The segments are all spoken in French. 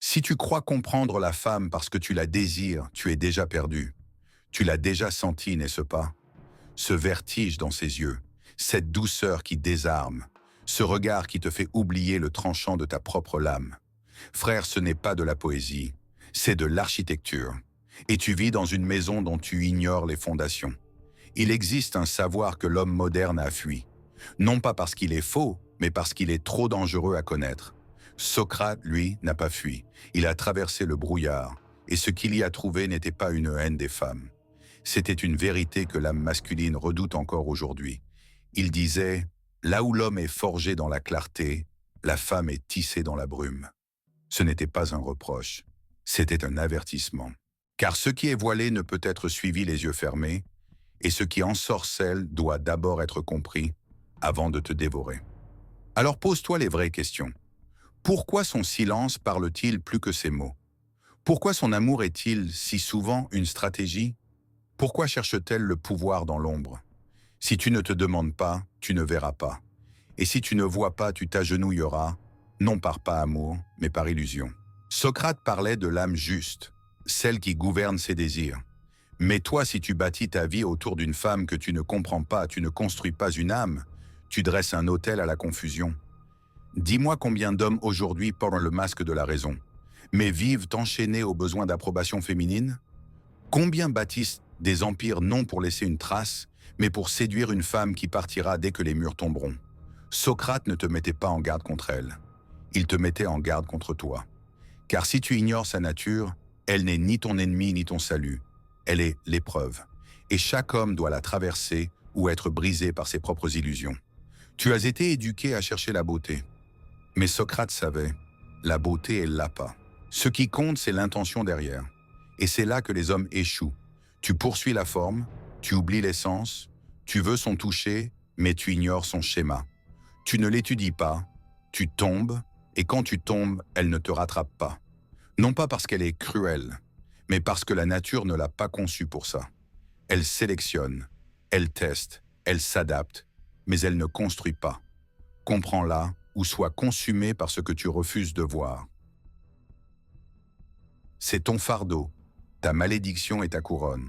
Si tu crois comprendre la femme parce que tu la désires, tu es déjà perdu. Tu l'as déjà senti, n'est-ce pas? Ce vertige dans ses yeux, cette douceur qui désarme, ce regard qui te fait oublier le tranchant de ta propre lame. Frère, ce n'est pas de la poésie, c'est de l'architecture. Et tu vis dans une maison dont tu ignores les fondations. Il existe un savoir que l'homme moderne a fui. Non pas parce qu'il est faux, mais parce qu'il est trop dangereux à connaître. Socrate, lui, n'a pas fui. Il a traversé le brouillard, et ce qu'il y a trouvé n'était pas une haine des femmes. C'était une vérité que l'âme masculine redoute encore aujourd'hui. Il disait « Là où l'homme est forgé dans la clarté, la femme est tissée dans la brume ». Ce n'était pas un reproche, c'était un avertissement. Car ce qui est voilé ne peut être suivi les yeux fermés, et ce qui ensorcelle doit d'abord être compris avant de te dévorer. Alors pose-toi les vraies questions. Pourquoi son silence parle-t-il plus que ses mots? Pourquoi son amour est-il si souvent une stratégie? Pourquoi cherche-t-elle le pouvoir dans l'ombre? Si tu ne te demandes pas, tu ne verras pas. Et si tu ne vois pas, tu t'agenouilleras, non par pas amour, mais par illusion. Socrate parlait de l'âme juste, celle qui gouverne ses désirs. Mais toi, si tu bâtis ta vie autour d'une femme que tu ne comprends pas, tu ne construis pas une âme, tu dresses un autel à la confusion. Dis-moi combien d'hommes aujourd'hui portent le masque de la raison, mais vivent enchaînés aux besoins d'approbation féminine? Combien bâtissent des empires non pour laisser une trace, mais pour séduire une femme qui partira dès que les murs tomberont? Socrate ne te mettait pas en garde contre elle. Il te mettait en garde contre toi. Car si tu ignores sa nature, elle n'est ni ton ennemi ni ton salut. Elle est l'épreuve. Et chaque homme doit la traverser ou être brisé par ses propres illusions. Tu as été éduqué à chercher la beauté. Mais Socrate savait, la beauté est l'appât. Ce qui compte, c'est l'intention derrière. Et c'est là que les hommes échouent. Tu poursuis la forme, tu oublies l'essence, tu veux son toucher, mais tu ignores son schéma. Tu ne l'étudies pas, tu tombes, et quand tu tombes, elle ne te rattrape pas. Non pas parce qu'elle est cruelle, mais parce que la nature ne l'a pas conçue pour ça. Elle sélectionne, elle teste, elle s'adapte, mais elle ne construit pas. Comprends-la ou sois consumé par ce que tu refuses de voir. C'est ton fardeau, ta malédiction et ta couronne.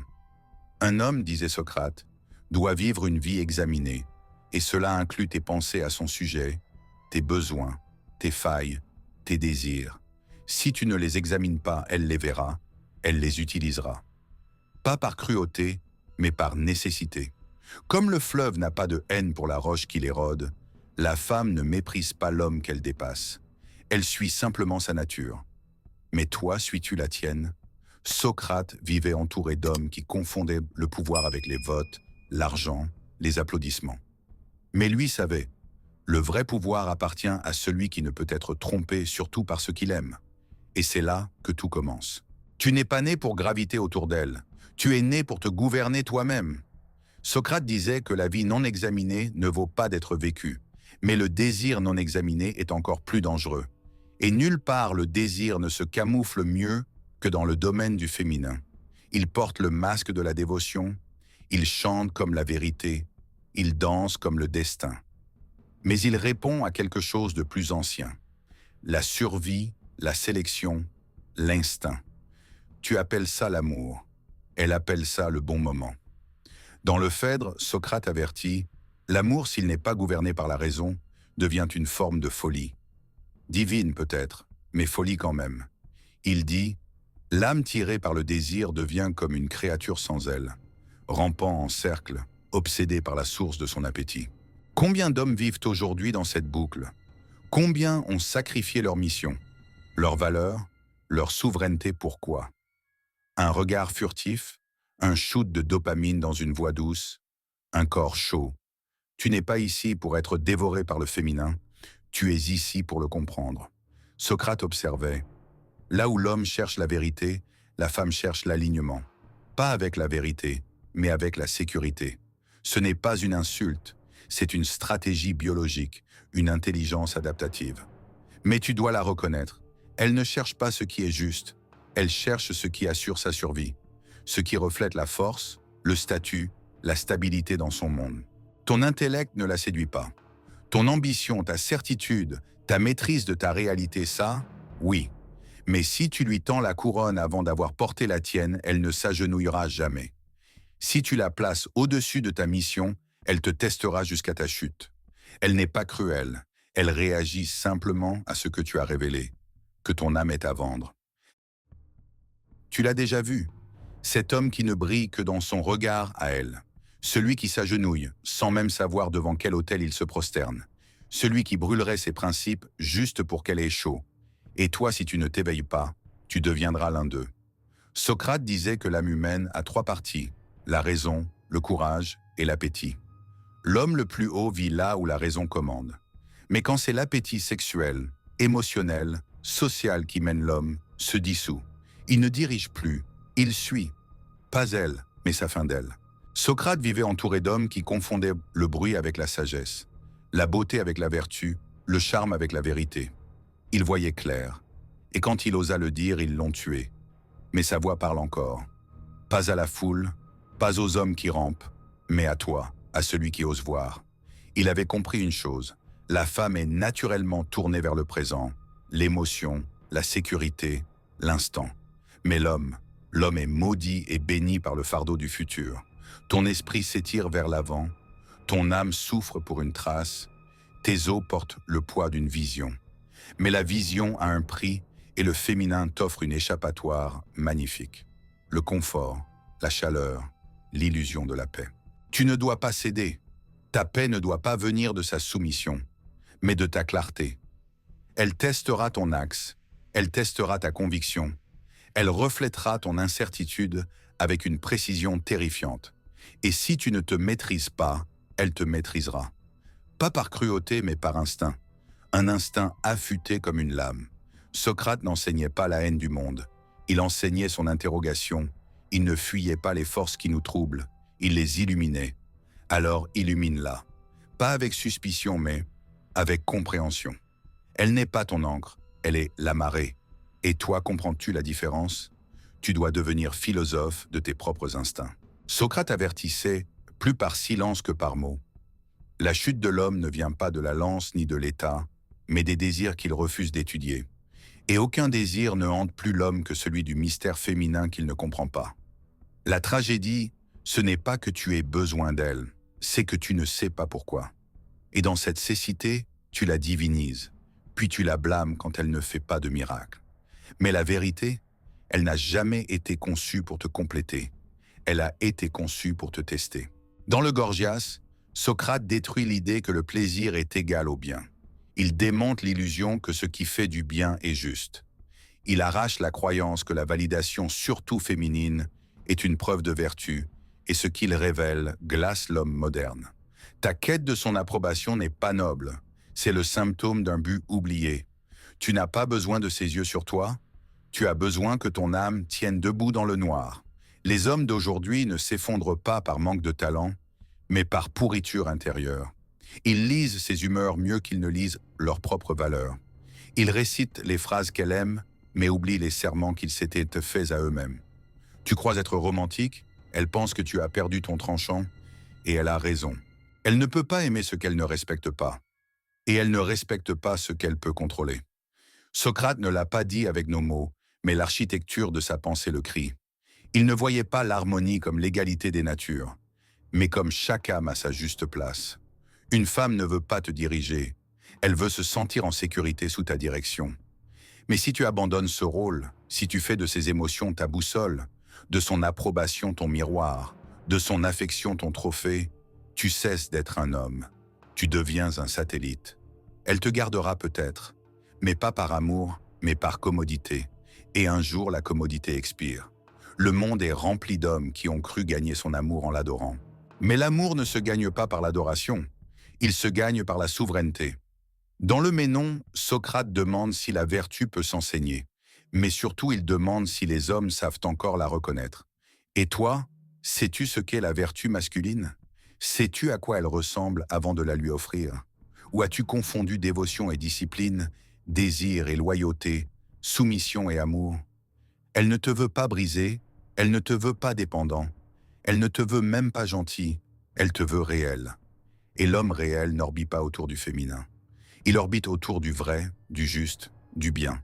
Un homme, disait Socrate, doit vivre une vie examinée, et cela inclut tes pensées à son sujet, tes besoins, tes failles, tes désirs. Si tu ne les examines pas, elle les verra, elle les utilisera. Pas par cruauté, mais par nécessité. Comme le fleuve n'a pas de haine pour la roche qui l'érode, la femme ne méprise pas l'homme qu'elle dépasse. Elle suit simplement sa nature. Mais toi, suis-tu la tienne? Socrate vivait entouré d'hommes qui confondaient le pouvoir avec les votes, l'argent, les applaudissements. Mais lui savait, le vrai pouvoir appartient à celui qui ne peut être trompé surtout par ce qu'il aime. Et c'est là que tout commence. Tu n'es pas né pour graviter autour d'elle, tu es né pour te gouverner toi-même. Socrate disait que la vie non examinée ne vaut pas d'être vécue, mais le désir non examiné est encore plus dangereux. Et nulle part le désir ne se camoufle mieux que dans le domaine du féminin. Il porte le masque de la dévotion, il chante comme la vérité, il danse comme le destin. Mais il répond à quelque chose de plus ancien. La survie, la sélection, l'instinct. Tu appelles ça l'amour, elle appelle ça le bon moment. Dans le Phèdre, Socrate avertit, l'amour, s'il n'est pas gouverné par la raison, devient une forme de folie. Divine peut-être, mais folie quand même. Il dit, l'âme tirée par le désir devient comme une créature sans ailes, rampant en cercle, obsédée par la source de son appétit. Combien d'hommes vivent aujourd'hui dans cette boucle? Combien ont sacrifié leur mission, leur valeur, leur souveraineté pourquoi? Un regard furtif, un shoot de dopamine dans une voix douce, un corps chaud. Tu n'es pas ici pour être dévoré par le féminin, tu es ici pour le comprendre. Socrate observait, là où l'homme cherche la vérité, la femme cherche l'alignement. Pas avec la vérité, mais avec la sécurité. Ce n'est pas une insulte, c'est une stratégie biologique, une intelligence adaptative. Mais tu dois la reconnaître. Elle ne cherche pas ce qui est juste, elle cherche ce qui assure sa survie, ce qui reflète la force, le statut, la stabilité dans son monde. Ton intellect ne la séduit pas. Ton ambition, ta certitude, ta maîtrise de ta réalité, ça, oui. Mais si tu lui tends la couronne avant d'avoir porté la tienne, elle ne s'agenouillera jamais. Si tu la places au-dessus de ta mission, elle te testera jusqu'à ta chute. Elle n'est pas cruelle, elle réagit simplement à ce que tu as révélé, que ton âme est à vendre. Tu l'as déjà vu, cet homme qui ne brille que dans son regard à elle. Celui qui s'agenouille, sans même savoir devant quel autel il se prosterne. Celui qui brûlerait ses principes juste pour qu'elle ait chaud. Et toi, si tu ne t'éveilles pas, tu deviendras l'un d'eux. Socrate disait que l'âme humaine a 3 parties, la raison, le courage et l'appétit. L'homme le plus haut vit là où la raison commande. Mais quand c'est l'appétit sexuel, émotionnel, social qui mène l'homme, se dissout. Il ne dirige plus, il suit. Pas elle, mais sa fin d'elle. Socrate vivait entouré d'hommes qui confondaient le bruit avec la sagesse, la beauté avec la vertu, le charme avec la vérité. Il voyait clair. Et quand il osa le dire, ils l'ont tué. Mais sa voix parle encore. Pas à la foule, pas aux hommes qui rampent, mais à toi, à celui qui ose voir. Il avait compris une chose, la femme est naturellement tournée vers le présent, l'émotion, la sécurité, l'instant. Mais l'homme est maudit et béni par le fardeau du futur. Ton esprit s'étire vers l'avant, ton âme souffre pour une trace, tes os portent le poids d'une vision. Mais la vision a un prix et le féminin t'offre une échappatoire magnifique. Le confort, la chaleur, l'illusion de la paix. Tu ne dois pas céder. Ta paix ne doit pas venir de sa soumission, mais de ta clarté. Elle testera ton axe, elle testera ta conviction, elle reflètera ton incertitude avec une précision terrifiante. Et si tu ne te maîtrises pas, elle te maîtrisera. Pas par cruauté, mais par instinct. Un instinct affûté comme une lame. Socrate n'enseignait pas la haine du monde. Il enseignait son interrogation. Il ne fuyait pas les forces qui nous troublent. Il les illuminait. Alors illumine-la. Pas avec suspicion, mais avec compréhension. Elle n'est pas ton encre, elle est la marée. Et toi, comprends-tu la différence? Tu dois devenir philosophe de tes propres instincts. Socrate avertissait, plus par silence que par mots. La chute de l'homme ne vient pas de la lance ni de l'état, mais des désirs qu'il refuse d'étudier. Et aucun désir ne hante plus l'homme que celui du mystère féminin qu'il ne comprend pas. La tragédie, ce n'est pas que tu aies besoin d'elle, c'est que tu ne sais pas pourquoi. Et dans cette cécité, tu la divinises, puis tu la blâmes quand elle ne fait pas de miracle. Mais la vérité, elle n'a jamais été conçue pour te compléter. Elle a été conçue pour te tester. Dans le Gorgias, Socrate détruit l'idée que le plaisir est égal au bien. Il démonte l'illusion que ce qui fait du bien est juste. Il arrache la croyance que la validation, surtout féminine, est une preuve de vertu, et ce qu'il révèle glace l'homme moderne. Ta quête de son approbation n'est pas noble, c'est le symptôme d'un but oublié. Tu n'as pas besoin de ses yeux sur toi, tu as besoin que ton âme tienne debout dans le noir. Les hommes d'aujourd'hui ne s'effondrent pas par manque de talent, mais par pourriture intérieure. Ils lisent ses humeurs mieux qu'ils ne lisent leurs propres valeurs. Ils récitent les phrases qu'elle aime, mais oublient les serments qu'ils s'étaient faits à eux-mêmes. Tu crois être romantique, elle pense que tu as perdu ton tranchant, et elle a raison. Elle ne peut pas aimer ce qu'elle ne respecte pas, et elle ne respecte pas ce qu'elle peut contrôler. Socrate ne l'a pas dit avec nos mots, mais l'architecture de sa pensée le crie. Il ne voyait pas l'harmonie comme l'égalité des natures, mais comme chaque âme à sa juste place. Une femme ne veut pas te diriger, elle veut se sentir en sécurité sous ta direction. Mais si tu abandonnes ce rôle, si tu fais de ses émotions ta boussole, de son approbation ton miroir, de son affection ton trophée, tu cesses d'être un homme, tu deviens un satellite. Elle te gardera peut-être, mais pas par amour, mais par commodité. Et un jour, la commodité expire. Le monde est rempli d'hommes qui ont cru gagner son amour en l'adorant. Mais l'amour ne se gagne pas par l'adoration, il se gagne par la souveraineté. Dans le Ménon, Socrate demande si la vertu peut s'enseigner, mais surtout il demande si les hommes savent encore la reconnaître. Et toi, sais-tu ce qu'est la vertu masculine? Sais-tu à quoi elle ressemble avant de la lui offrir? Ou as-tu confondu dévotion et discipline, désir et loyauté, soumission et amour? Elle ne te veut pas brisé, elle ne te veut pas dépendant, elle ne te veut même pas gentil, elle te veut réel. Et l'homme réel n'orbite pas autour du féminin. Il orbite autour du vrai, du juste, du bien.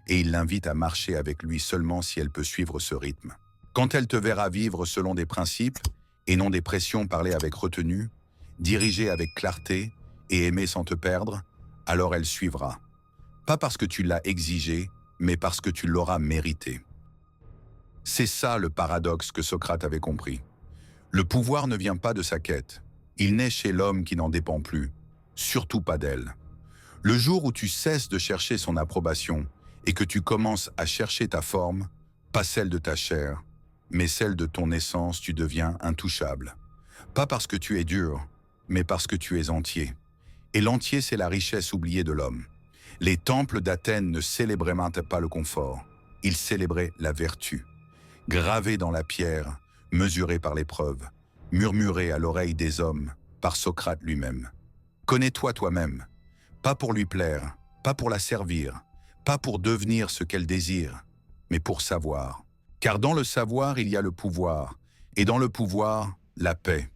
et il l'invite à marcher avec lui seulement si elle peut suivre ce rythme. Quand elle te verra vivre selon des principes et non des pressions, parler avec retenue, diriger avec clarté et aimer sans te perdre, alors elle suivra. Pas parce que tu l'as exigé, mais parce que tu l'auras mérité. C'est ça le paradoxe que Socrate avait compris. Le pouvoir ne vient pas de sa quête. Il naît chez l'homme qui n'en dépend plus, surtout pas d'elle. Le jour où tu cesses de chercher son approbation et que tu commences à chercher ta forme, pas celle de ta chair, mais celle de ton essence, tu deviens intouchable. Pas parce que tu es dur, mais parce que tu es entier. Et l'entier, c'est la richesse oubliée de l'homme. Les temples d'Athènes ne célébraient pas le confort, ils célébraient la vertu. Gravée dans la pierre, mesurée par l'épreuve, murmurée à l'oreille des hommes par Socrate lui-même. Connais-toi toi-même, pas pour lui plaire, pas pour la servir, pas pour devenir ce qu'elle désire, mais pour savoir. Car dans le savoir, il y a le pouvoir, et dans le pouvoir, la paix.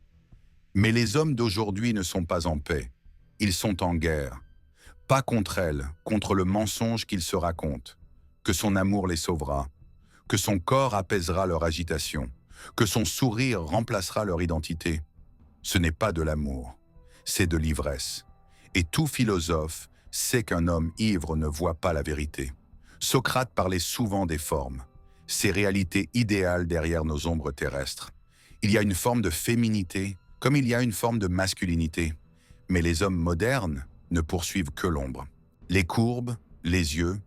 Mais les hommes d'aujourd'hui ne sont pas en paix, ils sont en guerre. Pas contre elle, contre le mensonge qu'ils se racontent, que son amour les sauvera, que son corps apaisera leur agitation, que son sourire remplacera leur identité. Ce n'est pas de l'amour, c'est de l'ivresse. Et tout philosophe sait qu'un homme ivre ne voit pas la vérité. Socrate parlait souvent des formes, ces réalités idéales derrière nos ombres terrestres. Il y a une forme de féminité, comme il y a une forme de masculinité. Mais les hommes modernes ne poursuivent que l'ombre. Les courbes, les yeux,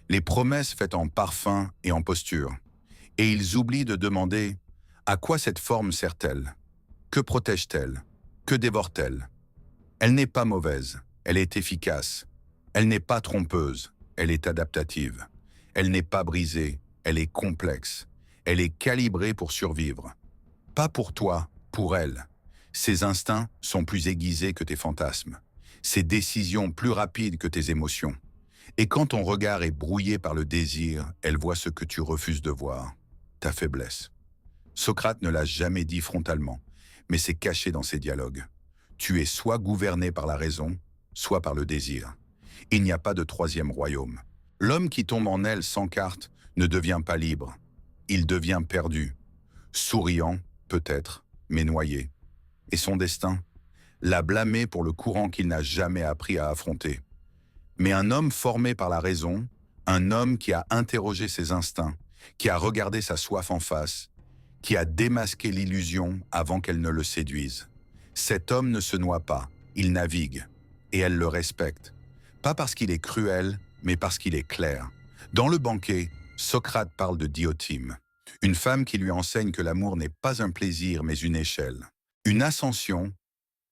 les promesses faites en parfum et en posture. Et ils oublient de demander « À quoi cette forme sert-elle? Que protège-t-elle? Que dévore-t-elle » Elle n'est pas mauvaise, elle est efficace. Elle n'est pas trompeuse, elle est adaptative. Elle n'est pas brisée, elle est complexe. Elle est calibrée pour survivre. Pas pour toi, pour elle. Ses instincts sont plus aiguisés que tes fantasmes. Ses décisions plus rapides que tes émotions. Et quand ton regard est brouillé par le désir, elle voit ce que tu refuses de voir, ta faiblesse. Socrate ne l'a jamais dit frontalement, mais c'est caché dans ses dialogues. Tu es soit gouverné par la raison, soit par le désir. Il n'y a pas de troisième royaume. L'homme qui tombe en elle sans carte ne devient pas libre. Il devient perdu. Souriant, peut-être, mais noyé. Et son destin? L'a blâmé pour le courant qu'il n'a jamais appris à affronter. Mais un homme formé par la raison, un homme qui a interrogé ses instincts, qui a regardé sa soif en face, qui a démasqué l'illusion avant qu'elle ne le séduise. Cet homme ne se noie pas, il navigue, et elle le respecte. Pas parce qu'il est cruel, mais parce qu'il est clair. Dans le banquet, Socrate parle de Diotime, une femme qui lui enseigne que l'amour n'est pas un plaisir, mais une échelle. Une ascension,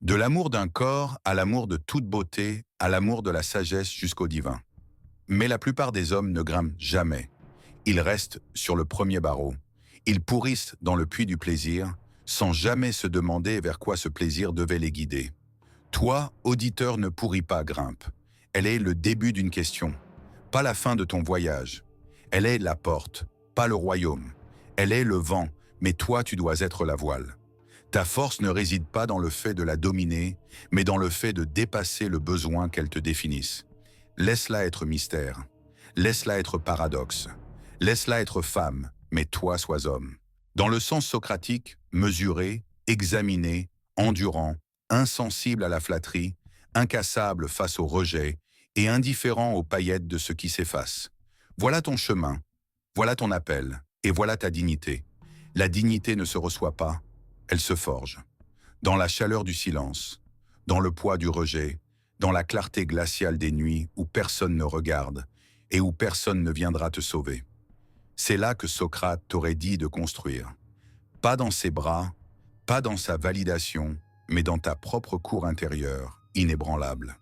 de l'amour d'un corps à l'amour de toute beauté, à l'amour de la sagesse jusqu'au divin. Mais la plupart des hommes ne grimpent jamais. Ils restent sur le premier barreau. Ils pourrissent dans le puits du plaisir, sans jamais se demander vers quoi ce plaisir devait les guider. Toi, auditeur, ne pourris pas, grimpe. Elle est le début d'une question, pas la fin de ton voyage. Elle est la porte, pas le royaume. Elle est le vent, mais toi tu dois être la voile. Ta force ne réside pas dans le fait de la dominer, mais dans le fait de dépasser le besoin qu'elle te définisse. Laisse-la être mystère, laisse-la être paradoxe, laisse-la être femme, mais toi sois homme. Dans le sens socratique, mesuré, examiné, endurant, insensible à la flatterie, incassable face au rejet et indifférent aux paillettes de ce qui s'efface. Voilà ton chemin, voilà ton appel, et voilà ta dignité. La dignité ne se reçoit pas, elle se forge. Dans la chaleur du silence, dans le poids du rejet, dans la clarté glaciale des nuits où personne ne regarde et où personne ne viendra te sauver. C'est là que Socrate t'aurait dit de construire. Pas dans ses bras, pas dans sa validation, mais dans ta propre cour intérieure, inébranlable.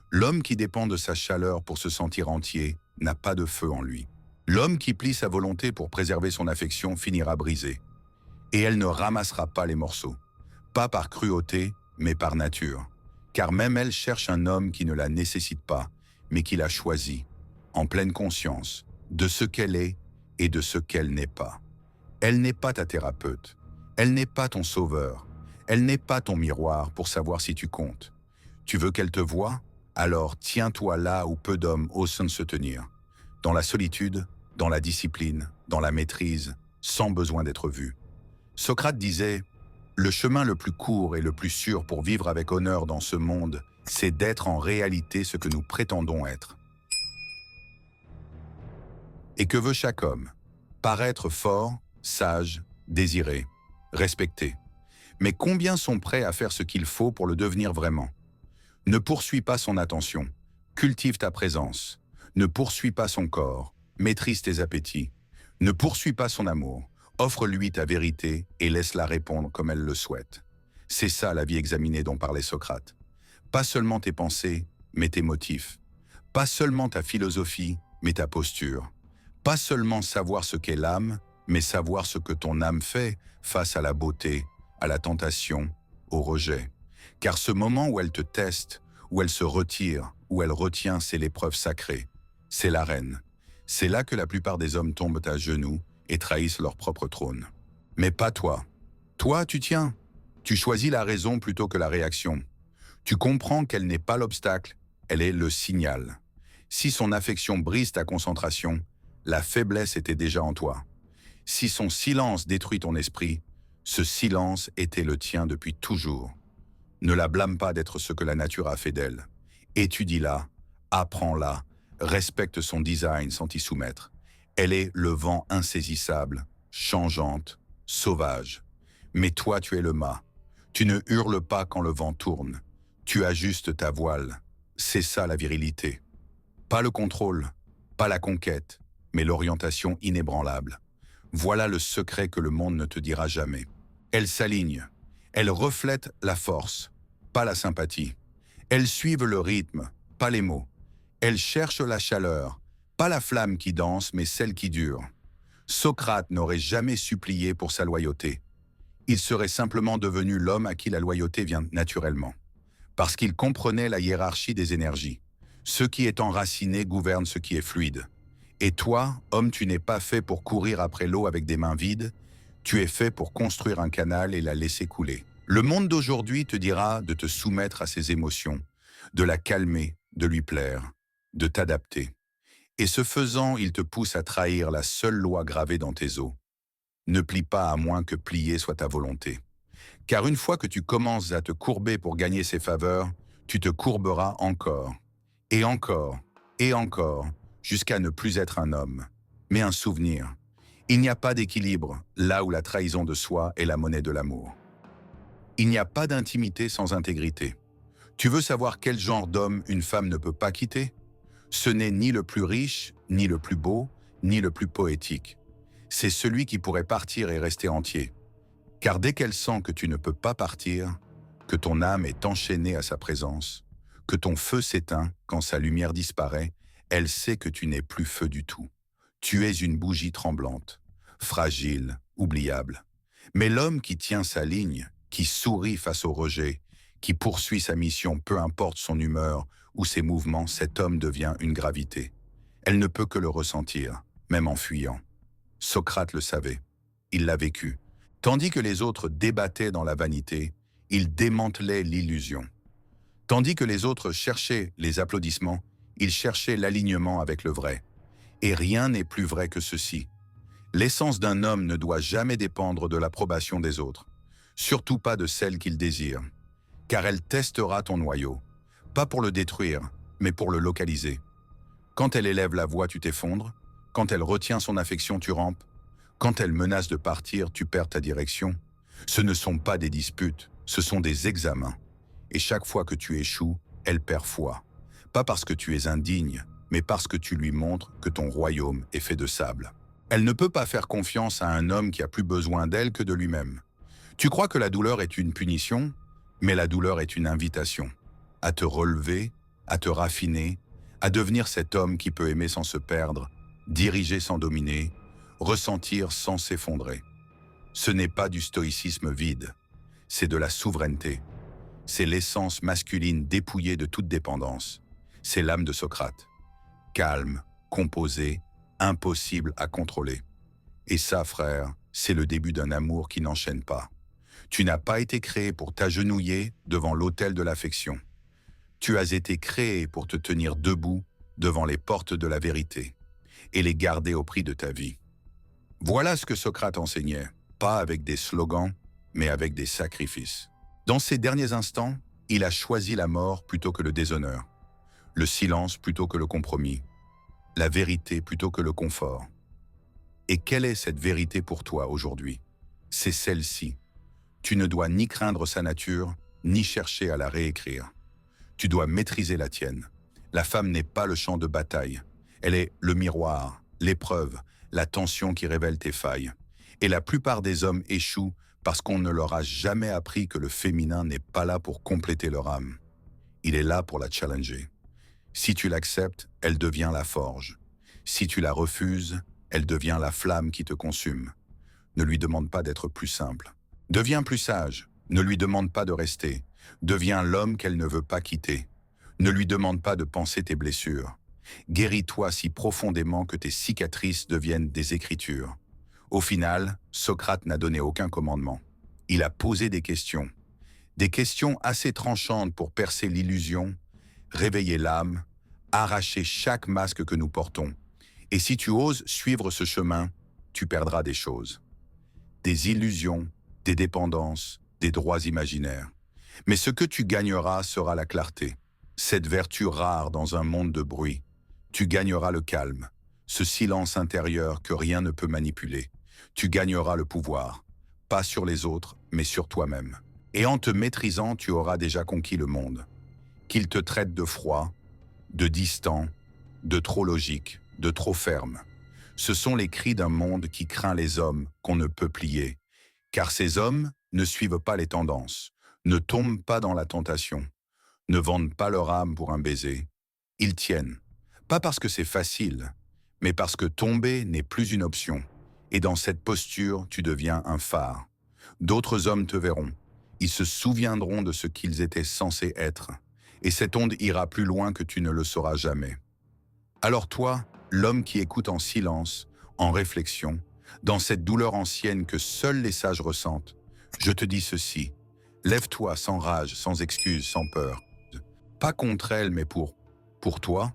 L'homme qui dépend de sa chaleur pour se sentir entier n'a pas de feu en lui. L'homme qui plie sa volonté pour préserver son affection finira brisé. Et elle ne ramassera pas les morceaux. Pas par cruauté, mais par nature. Car même elle cherche un homme qui ne la nécessite pas, mais qui l'a choisi, en pleine conscience, de ce qu'elle est et de ce qu'elle n'est pas. Elle n'est pas ta thérapeute. Elle n'est pas ton sauveur. Elle n'est pas ton miroir pour savoir si tu comptes. Tu veux qu'elle te voie? Alors tiens-toi là où peu d'hommes osent se tenir. dans la solitude, dans la discipline, dans la maîtrise, sans besoin d'être vu. Socrate disait « Le chemin le plus court et le plus sûr pour vivre avec honneur dans ce monde, c'est d'être en réalité ce que nous prétendons être. » Et que veut chaque homme? Paraître fort, sage, désiré, respecté. Mais combien sont prêts à faire ce qu'il faut pour le devenir vraiment? Ne poursuis pas son attention, cultive ta présence. Ne poursuis pas son corps, maîtrise tes appétits. Ne poursuis pas son amour, offre-lui ta vérité et laisse-la répondre comme elle le souhaite. C'est ça la vie examinée dont parlait Socrate. Pas seulement tes pensées, mais tes motifs. Pas seulement ta philosophie, mais ta posture. Pas seulement savoir ce qu'est l'âme, mais savoir ce que ton âme fait face à la beauté, à la tentation, au rejet. Car ce moment où elle te teste, où elle se retire, où elle retient, c'est l'épreuve sacrée. C'est l'arène. C'est là que la plupart des hommes tombent à genoux et trahissent leur propre trône. Mais pas toi. Toi, tu tiens. Tu choisis la raison plutôt que la réaction. Tu comprends qu'elle n'est pas l'obstacle, elle est le signal. Si son affection brise ta concentration, la faiblesse était déjà en toi. Si son silence détruit ton esprit, ce silence était le tien depuis toujours. Ne la blâme pas d'être ce que la nature a fait d'elle. Étudie-la, apprends-la, respecte son design sans t'y soumettre. Elle est le vent insaisissable, changeante, sauvage. Mais toi, tu es le mât. Tu ne hurles pas quand le vent tourne. Tu ajustes ta voile. C'est ça la virilité. Pas le contrôle, pas la conquête, mais l'orientation inébranlable. Voilà le secret que le monde ne te dira jamais. Elles s'alignent. Elles reflètent la force, pas la sympathie. Elles suivent le rythme, pas les mots. Elles cherchent la chaleur, pas la flamme qui danse, mais celle qui dure. Socrate n'aurait jamais supplié pour sa loyauté. Il serait simplement devenu l'homme à qui la loyauté vient naturellement. Parce qu'il comprenait la hiérarchie des énergies. Ce qui est enraciné gouverne ce qui est fluide. Et toi, homme, tu n'es pas fait pour courir après l'eau avec des mains vides, tu es fait pour construire un canal et la laisser couler. Le monde d'aujourd'hui te dira de te soumettre à ses émotions, de la calmer, de lui plaire, de t'adapter. Et ce faisant, il te pousse à trahir la seule loi gravée dans tes os. Ne plie pas à moins que plier soit ta volonté. Car une fois que tu commences à te courber pour gagner ses faveurs, tu te courberas encore, et encore, et encore, jusqu'à ne plus être un homme, mais un souvenir. Il n'y a pas d'équilibre là où la trahison de soi est la monnaie de l'amour. Il n'y a pas d'intimité sans intégrité. Tu veux savoir quel genre d'homme une femme ne peut pas quitter? Ce n'est ni le plus riche, ni le plus beau, ni le plus poétique. C'est celui qui pourrait partir et rester entier. Car dès qu'elle sent que tu ne peux pas partir, que ton âme est enchaînée à sa présence, que ton feu s'éteint quand sa lumière disparaît, elle sait que tu n'es plus feu du tout. Tu es une bougie tremblante, fragile, oubliable. Mais l'homme qui tient sa ligne, qui sourit face au rejet, qui poursuit sa mission, peu importe son humeur ou ses mouvements, cet homme devient une gravité. Elle ne peut que le ressentir, même en fuyant. Socrate le savait, il l'a vécu. Tandis que les autres débattaient dans la vanité, il démantelait l'illusion. Tandis que les autres cherchaient les applaudissements, il cherchait l'alignement avec le vrai. Et rien n'est plus vrai que ceci. L'essence d'un homme ne doit jamais dépendre de l'approbation des autres, surtout pas de celle qu'il désire, car elle testera ton noyau, pas pour le détruire, mais pour le localiser. Quand elle élève la voix, tu t'effondres, quand elle retient son affection, tu rampes, quand elle menace de partir, tu perds ta direction. Ce ne sont pas des disputes, ce sont des examens. Et chaque fois que tu échoues, elle perd foi. Pas parce que tu es indigne, mais parce que tu lui montres que ton royaume est fait de sable. Elle ne peut pas faire confiance à un homme qui a plus besoin d'elle que de lui-même. Tu crois que la douleur est une punition, mais la douleur est une invitation. À te relever, à te raffiner, à devenir cet homme qui peut aimer sans se perdre, diriger sans dominer, ressentir sans s'effondrer. Ce n'est pas du stoïcisme vide, c'est de la souveraineté. C'est l'essence masculine dépouillée de toute dépendance. C'est l'âme de Socrate. Calme, composé, impossible à contrôler. Et ça, frère, c'est le début d'un amour qui n'enchaîne pas. Tu n'as pas été créé pour t'agenouiller devant l'autel de l'affection. Tu as été créé pour te tenir debout devant les portes de la vérité. et les garder au prix de ta vie. Voilà ce que Socrate enseignait, pas avec des slogans, mais avec des sacrifices. Dans ces derniers instants, il a choisi la mort plutôt que le déshonneur, le silence plutôt que le compromis, la vérité plutôt que le confort. Et quelle est cette vérité pour toi aujourd'hui? C'est celle-ci. Tu ne dois ni craindre sa nature, ni chercher à la réécrire. Tu dois maîtriser la tienne. La femme n'est pas le champ de bataille. Elle est le miroir, l'épreuve, la tension qui révèle tes failles. Et la plupart des hommes échouent parce qu'on ne leur a jamais appris que le féminin n'est pas là pour compléter leur âme. Il est là pour la challenger. Si tu l'acceptes, elle devient la forge. Si tu la refuses, elle devient la flamme qui te consume. Ne lui demande pas d'être plus simple. Deviens plus sage. Ne lui demande pas de rester. Deviens l'homme qu'elle ne veut pas quitter. Ne lui demande pas de panser tes blessures. Guéris-toi si profondément que tes cicatrices deviennent des écritures. Au final, Socrate n'a donné aucun commandement. Il a posé des questions assez tranchantes pour percer l'illusion, réveiller l'âme, arracher chaque masque que nous portons. Et si tu oses suivre ce chemin, tu perdras des choses. Des illusions, des dépendances, des droits imaginaires. Mais ce que tu gagneras sera la clarté, cette vertu rare dans un monde de bruit. Tu gagneras le calme, ce silence intérieur que rien ne peut manipuler. Tu gagneras le pouvoir, pas sur les autres, mais sur toi-même. Et en te maîtrisant, tu auras déjà conquis le monde. Qu'il te traite de froid, de distant, de trop logique, de trop ferme. Ce sont les cris d'un monde qui craint les hommes qu'on ne peut plier. Car ces hommes ne suivent pas les tendances, ne tombent pas dans la tentation, ne vendent pas leur âme pour un baiser. Ils tiennent, pas parce que c'est facile, mais parce que tomber n'est plus une option. Et dans cette posture, tu deviens un phare. D'autres hommes te verront. Ils se souviendront de ce qu'ils étaient censés être. Et cette onde ira plus loin que tu ne le sauras jamais. Alors toi, l'homme qui écoute en silence, en réflexion, dans cette douleur ancienne que seuls les sages ressentent, je te dis ceci. Lève-toi sans rage, sans excuse, sans peur. Pas contre elle, mais pour toi.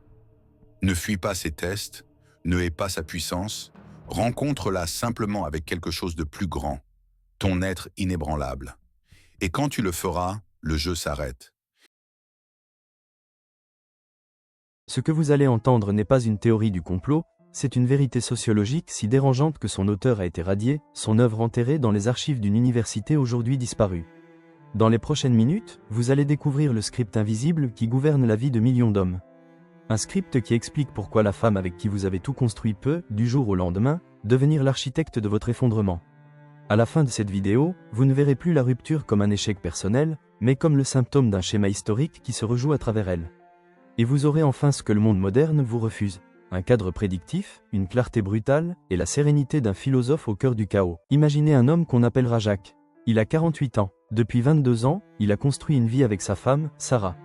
Ne fuis pas ses tests, ne hais pas sa puissance. Rencontre-la simplement avec quelque chose de plus grand, ton être inébranlable. Et quand tu le feras, le jeu s'arrête. Ce que vous allez entendre n'est pas une théorie du complot, c'est une vérité sociologique si dérangeante que son auteur a été radié, son œuvre enterrée dans les archives d'une université aujourd'hui disparue. Dans les prochaines minutes, vous allez découvrir le script invisible qui gouverne la vie de millions d'hommes. Un script qui explique pourquoi la femme avec qui vous avez tout construit peut, du jour au lendemain, devenir l'architecte de votre effondrement. À la fin de cette vidéo, vous ne verrez plus la rupture comme un échec personnel, mais comme le symptôme d'un schéma historique qui se rejoue à travers elle. Et vous aurez enfin ce que le monde moderne vous refuse. Un cadre prédictif, une clarté brutale, et la sérénité d'un philosophe au cœur du chaos. Imaginez un homme qu'on appellera Jacques. Il a 48 ans. Depuis 22 ans, il a construit une vie avec sa femme, Sarah.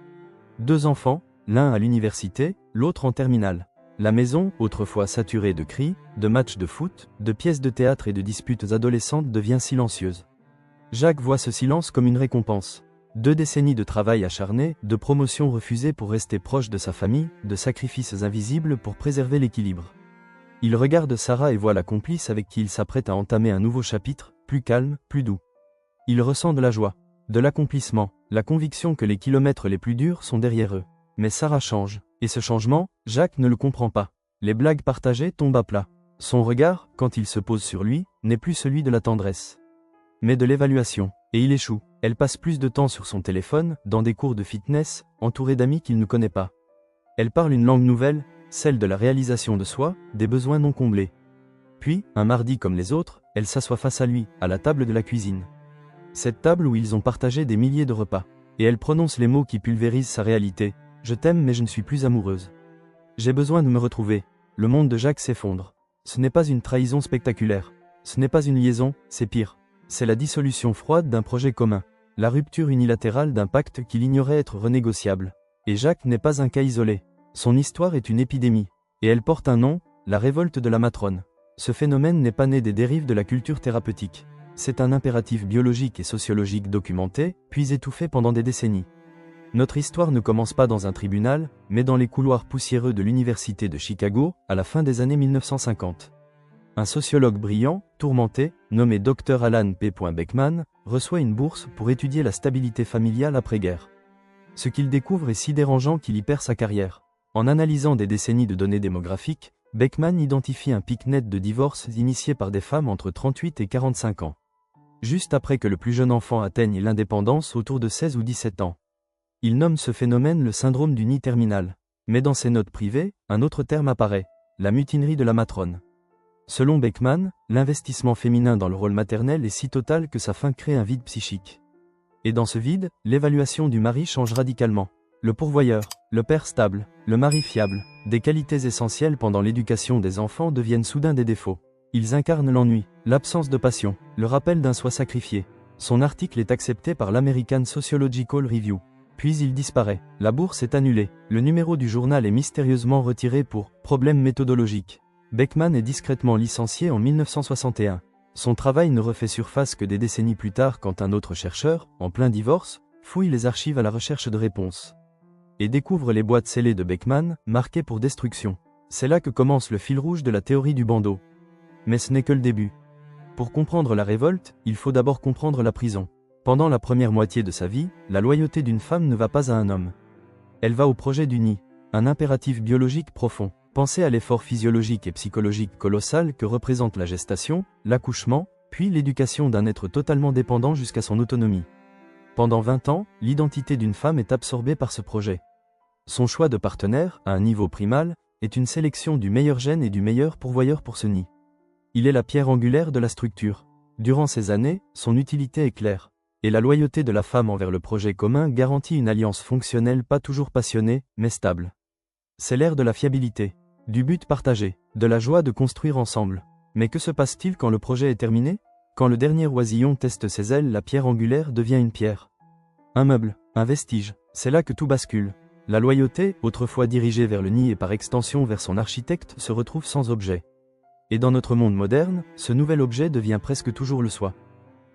2 enfants, l'un à l'université, l'autre en terminale. La maison, autrefois saturée de cris, de matchs de foot, de pièces de théâtre et de disputes adolescentes devient silencieuse. Jacques voit ce silence comme une récompense. 2 décennies de travail acharné, de promotions refusées pour rester proche de sa famille, de sacrifices invisibles pour préserver l'équilibre. Il regarde Sarah et voit la complice avec qui il s'apprête à entamer un nouveau chapitre, plus calme, plus doux. Il ressent de la joie, de l'accomplissement, la conviction que les kilomètres les plus durs sont derrière eux. Mais Sarah change, et ce changement, Jacques ne le comprend pas. Les blagues partagées tombent à plat. Son regard, quand il se pose sur lui, n'est plus celui de la tendresse, mais de l'évaluation, et il échoue. Elle passe plus de temps sur son téléphone, dans des cours de fitness, entourée d'amis qu'il ne connaît pas. Elle parle une langue nouvelle, celle de la réalisation de soi, des besoins non comblés. Puis, un mardi comme les autres, elle s'assoit face à lui, à la table de la cuisine. Cette table où ils ont partagé des milliers de repas. Et elle prononce les mots qui pulvérisent sa réalité. Je t'aime mais je ne suis plus amoureuse. J'ai besoin de me retrouver. Le monde de Jacques s'effondre. Ce n'est pas une trahison spectaculaire. Ce n'est pas une liaison, c'est pire. C'est la dissolution froide d'un projet commun. La rupture unilatérale d'un pacte qu'il ignorait être renégociable. Et Jacques n'est pas un cas isolé. Son histoire est une épidémie. Et elle porte un nom, la révolte de la matrone. Ce phénomène n'est pas né des dérives de la culture thérapeutique. C'est un impératif biologique et sociologique documenté, puis étouffé pendant des décennies. Notre histoire ne commence pas dans un tribunal, mais dans les couloirs poussiéreux de l'université de Chicago, à la fin des années 1950. Un sociologue brillant, tourmenté, nommé Dr Alan P. Beckman, reçoit une bourse pour étudier la stabilité familiale après-guerre. Ce qu'il découvre est si dérangeant qu'il y perd sa carrière. En analysant des décennies de données démographiques, Beckman identifie un pic net de divorces initiés par des femmes entre 38 et 45 ans. Juste après que le plus jeune enfant atteigne l'indépendance autour de 16 ou 17 ans. Il nomme ce phénomène le syndrome du nid terminal. Mais dans ses notes privées, un autre terme apparaît, la mutinerie de la matrone. Selon Beckman, l'investissement féminin dans le rôle maternel est si total que sa fin crée un vide psychique. Et dans ce vide, l'évaluation du mari change radicalement. Le pourvoyeur, le père stable, le mari fiable, des qualités essentielles pendant l'éducation des enfants deviennent soudain des défauts. Ils incarnent l'ennui, l'absence de passion, le rappel d'un soi sacrifié. Son article est accepté par l'American Sociological Review. Puis il disparaît, la bourse est annulée, le numéro du journal est mystérieusement retiré pour problème méthodologique. Beckman est discrètement licencié en 1961. Son travail ne refait surface que des décennies plus tard quand un autre chercheur, en plein divorce, fouille les archives à la recherche de réponses. Et découvre les boîtes scellées de Beckman, marquées pour destruction. C'est là que commence le fil rouge de la théorie du bandeau. Mais ce n'est que le début. Pour comprendre la révolte, il faut d'abord comprendre la prison. Pendant la première moitié de sa vie, la loyauté d'une femme ne va pas à un homme. Elle va au projet du nid, un impératif biologique profond. Pensez à l'effort physiologique et psychologique colossal que représente la gestation, l'accouchement, puis l'éducation d'un être totalement dépendant jusqu'à son autonomie. Pendant 20 ans, l'identité d'une femme est absorbée par ce projet. Son choix de partenaire, à un niveau primal, est une sélection du meilleur gène et du meilleur pourvoyeur pour ce nid. Il est la pierre angulaire de la structure. Durant ces années, son utilité est claire. Et la loyauté de la femme envers le projet commun garantit une alliance fonctionnelle pas toujours passionnée, mais stable. C'est l'ère de la fiabilité, du but partagé, de la joie de construire ensemble. Mais que se passe-t-il quand le projet est terminé? Quand le dernier oisillon teste ses ailes, la pierre angulaire devient une pierre. Un meuble, un vestige, c'est là que tout bascule. La loyauté, autrefois dirigée vers le nid et par extension vers son architecte, se retrouve sans objet. Et dans notre monde moderne, ce nouvel objet devient presque toujours le soi.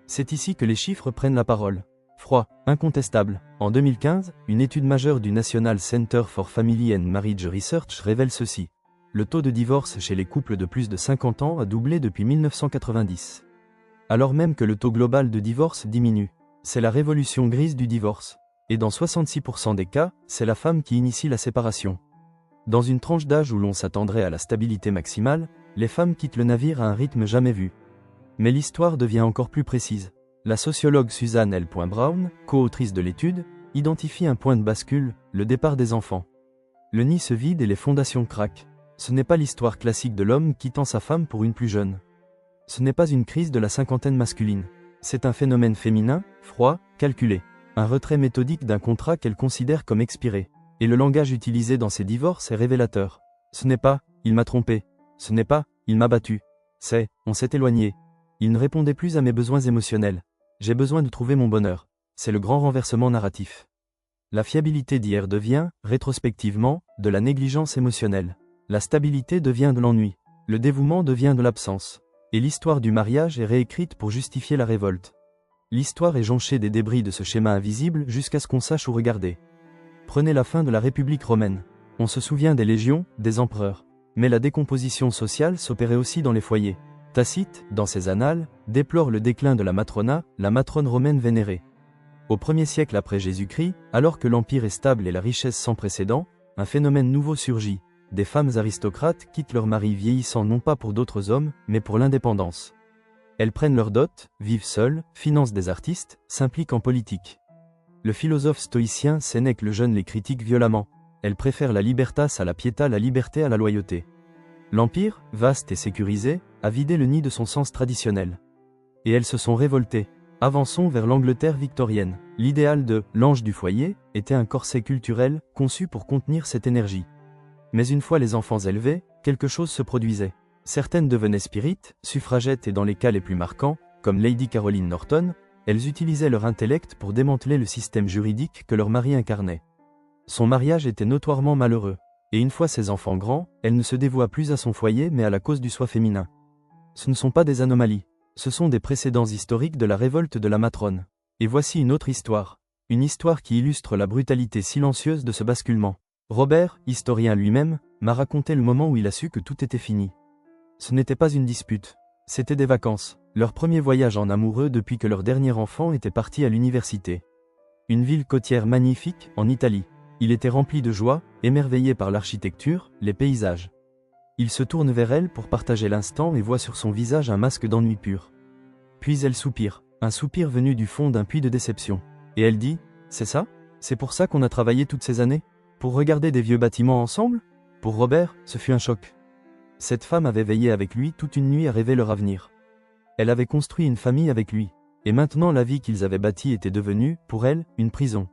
C'est ici que les chiffres prennent la parole. Froid, incontestable. En 2015, une étude majeure du National Center for Family and Marriage Research révèle ceci. Le taux de divorce chez les couples de plus de 50 ans a doublé depuis 1990. Alors même que le taux global de divorce diminue. C'est la révolution grise du divorce. Et dans 66% des cas, c'est la femme qui initie la séparation. Dans une tranche d'âge où l'on s'attendrait à la stabilité maximale, les femmes quittent le navire à un rythme jamais vu. Mais l'histoire devient encore plus précise. La sociologue Susan L. Brown, co-autrice de l'étude, identifie un point de bascule, le départ des enfants. Le nid se vide et les fondations craquent. Ce n'est pas l'histoire classique de l'homme quittant sa femme pour une plus jeune. Ce n'est pas une crise de la cinquantaine masculine. C'est un phénomène féminin, froid, calculé. Un retrait méthodique d'un contrat qu'elle considère comme expiré. Et le langage utilisé dans ces divorces est révélateur. Ce n'est pas « il m'a trompé ». Ce n'est pas « il m'a battu ». C'est « on s'est éloigné ». Il ne répondait plus à mes besoins émotionnels. J'ai besoin de trouver mon bonheur. C'est le grand renversement narratif. La fiabilité d'hier devient, rétrospectivement, de la négligence émotionnelle. La stabilité devient de l'ennui. Le dévouement devient de l'absence. Et l'histoire du mariage est réécrite pour justifier la révolte. L'histoire est jonchée des débris de ce schéma invisible jusqu'à ce qu'on sache où regarder. Prenez la fin de la République romaine. On se souvient des légions, des empereurs. Mais la décomposition sociale s'opérait aussi dans les foyers. Tacite, dans ses annales, déplore le déclin de la matrona, la matrone romaine vénérée. Au 1er siècle après Jésus-Christ, alors que l'empire est stable et la richesse sans précédent, un phénomène nouveau surgit. Des femmes aristocrates quittent leurs maris vieillissants non pas pour d'autres hommes, mais pour l'indépendance. Elles prennent leur dot, vivent seules, financent des artistes, s'impliquent en politique. Le philosophe stoïcien Sénèque le Jeune les critique violemment. Elles préfèrent la libertas à la pietà, la liberté à la loyauté. L'empire, vaste et sécurisé, a vidé le nid de son sens traditionnel. Et elles se sont révoltées. Avançons vers l'Angleterre victorienne. L'idéal de « l'ange du foyer » était un corset culturel conçu pour contenir cette énergie. Mais une fois les enfants élevés, quelque chose se produisait. Certaines devenaient spirites, suffragettes et dans les cas les plus marquants, comme Lady Caroline Norton, elles utilisaient leur intellect pour démanteler le système juridique que leur mari incarnait. Son mariage était notoirement malheureux. Et une fois ses enfants grands, elle ne se dévoua plus à son foyer mais à la cause du soi féminin. Ce ne sont pas des anomalies. Ce sont des précédents historiques de la révolte de la matrone. Et voici une autre histoire. Une histoire qui illustre la brutalité silencieuse de ce basculement. Robert, historien lui-même, m'a raconté le moment où il a su que tout était fini. Ce n'était pas une dispute. C'était des vacances, leur premier voyage en amoureux depuis que leur dernier enfant était parti à l'université. Une ville côtière magnifique, en Italie. Il était rempli de joie, émerveillé par l'architecture, les paysages. Il se tourne vers elle pour partager l'instant et voit sur son visage un masque d'ennui pur. Puis elle soupire, un soupir venu du fond d'un puits de déception. Et elle dit, « C'est ça? C'est pour ça qu'on a travaillé toutes ces années? Pour regarder des vieux bâtiments ensemble ?» Pour Robert, ce fut un choc. Cette femme avait veillé avec lui toute une nuit à rêver leur avenir. Elle avait construit une famille avec lui. Et maintenant la vie qu'ils avaient bâtie était devenue, pour elle, une prison.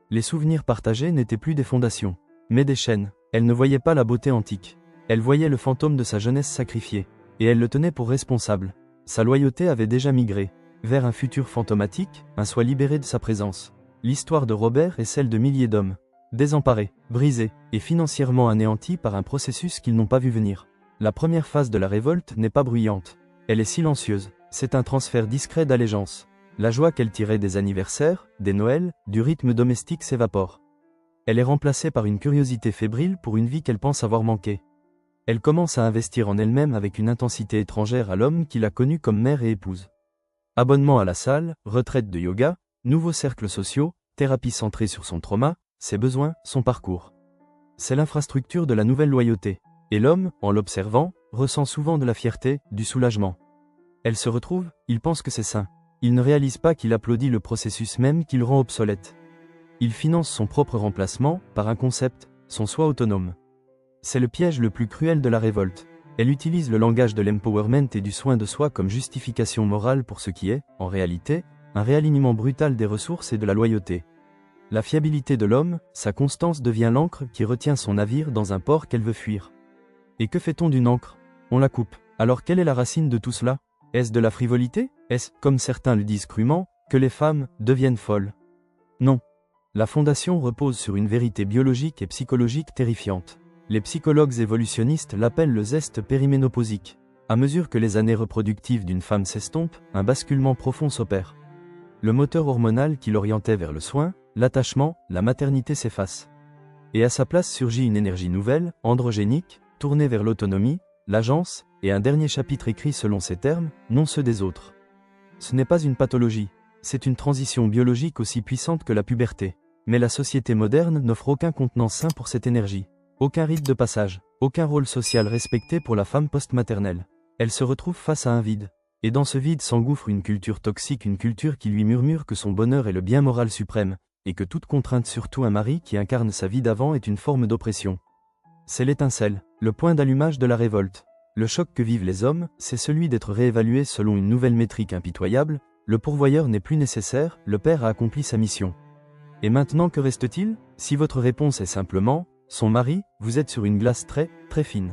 Les souvenirs partagés n'étaient plus des fondations, mais des chaînes. Elle ne voyait pas la beauté antique. Elle voyait le fantôme de sa jeunesse sacrifiée. Et elle le tenait pour responsable. Sa loyauté avait déjà migré vers un futur fantomatique, un soi libéré de sa présence. L'histoire de Robert est celle de milliers d'hommes, désemparés, brisés, et financièrement anéantis par un processus qu'ils n'ont pas vu venir. La première phase de la révolte n'est pas bruyante. Elle est silencieuse. C'est un transfert discret d'allégeance. La joie qu'elle tirait des anniversaires, des Noëls, du rythme domestique s'évapore. Elle est remplacée par une curiosité fébrile pour une vie qu'elle pense avoir manquée. Elle commence à investir en elle-même avec une intensité étrangère à l'homme qui l'a connue comme mère et épouse. Abonnement à la salle, retraite de yoga, nouveaux cercles sociaux, thérapie centrée sur son trauma, ses besoins, son parcours. C'est l'infrastructure de la nouvelle loyauté. Et l'homme, en l'observant, ressent souvent de la fierté, du soulagement. Elle se retrouve, il pense que c'est sain. Il ne réalise pas qu'il applaudit le processus même qui le rend obsolète. Il finance son propre remplacement, par un concept, son soi autonome. C'est le piège le plus cruel de la révolte. Elle utilise le langage de l'empowerment et du soin de soi comme justification morale pour ce qui est, en réalité, un réalignement brutal des ressources et de la loyauté. La fiabilité de l'homme, sa constance devient l'ancre qui retient son navire dans un port qu'elle veut fuir. Et que fait-on d'une ancre? On la coupe. Alors quelle est la racine de tout cela? Est-ce de la frivolité? Est-ce, comme certains le disent crûment, que les femmes deviennent folles? Non. La fondation repose sur une vérité biologique et psychologique terrifiante. Les psychologues évolutionnistes l'appellent le zeste périménopausique. À mesure que les années reproductives d'une femme s'estompent, un basculement profond s'opère. Le moteur hormonal qui l'orientait vers le soin, l'attachement, la maternité s'efface. Et à sa place surgit une énergie nouvelle, androgénique, tournée vers l'autonomie, l'agence, et un dernier chapitre écrit selon ses termes, non ceux des autres. Ce n'est pas une pathologie, c'est une transition biologique aussi puissante que la puberté. Mais la société moderne n'offre aucun contenant sain pour cette énergie. Aucun rite de passage, aucun rôle social respecté pour la femme post-maternelle. Elle se retrouve face à un vide. Et dans ce vide s'engouffre une culture toxique, une culture qui lui murmure que son bonheur est le bien moral suprême, et que toute contrainte, surtout un mari qui incarne sa vie d'avant, est une forme d'oppression. C'est l'étincelle, le point d'allumage de la révolte. Le choc que vivent les hommes, c'est celui d'être réévalués selon une nouvelle métrique impitoyable, le pourvoyeur n'est plus nécessaire, le père a accompli sa mission. Et maintenant que reste-t-il? Si votre réponse est simplement « son mari », vous êtes sur une glace très, très fine.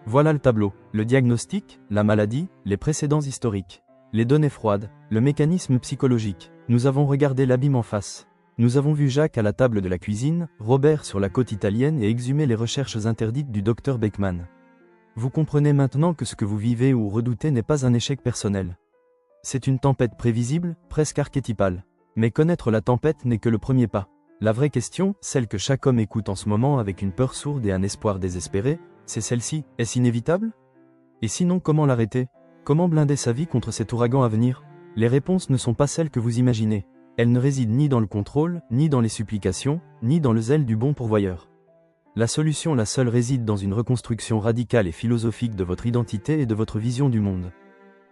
Voilà le tableau, le diagnostic, la maladie, les précédents historiques. Les données froides, le mécanisme psychologique. Nous avons regardé l'abîme en face. Nous avons vu Jacques à la table de la cuisine, Robert sur la côte italienne et exhumé les recherches interdites du docteur Beckman. Vous comprenez maintenant que ce que vous vivez ou redoutez n'est pas un échec personnel. C'est une tempête prévisible, presque archétypale. Mais connaître la tempête n'est que le premier pas. La vraie question, celle que chaque homme écoute en ce moment avec une peur sourde et un espoir désespéré, c'est celle-ci, est-ce inévitable? Et sinon, comment l'arrêter? Comment blinder sa vie contre cet ouragan à venir? Les réponses ne sont pas celles que vous imaginez. Elles ne résident ni dans le contrôle, ni dans les supplications, ni dans le zèle du bon pourvoyeur. La solution, la seule, réside dans une reconstruction radicale et philosophique de votre identité et de votre vision du monde.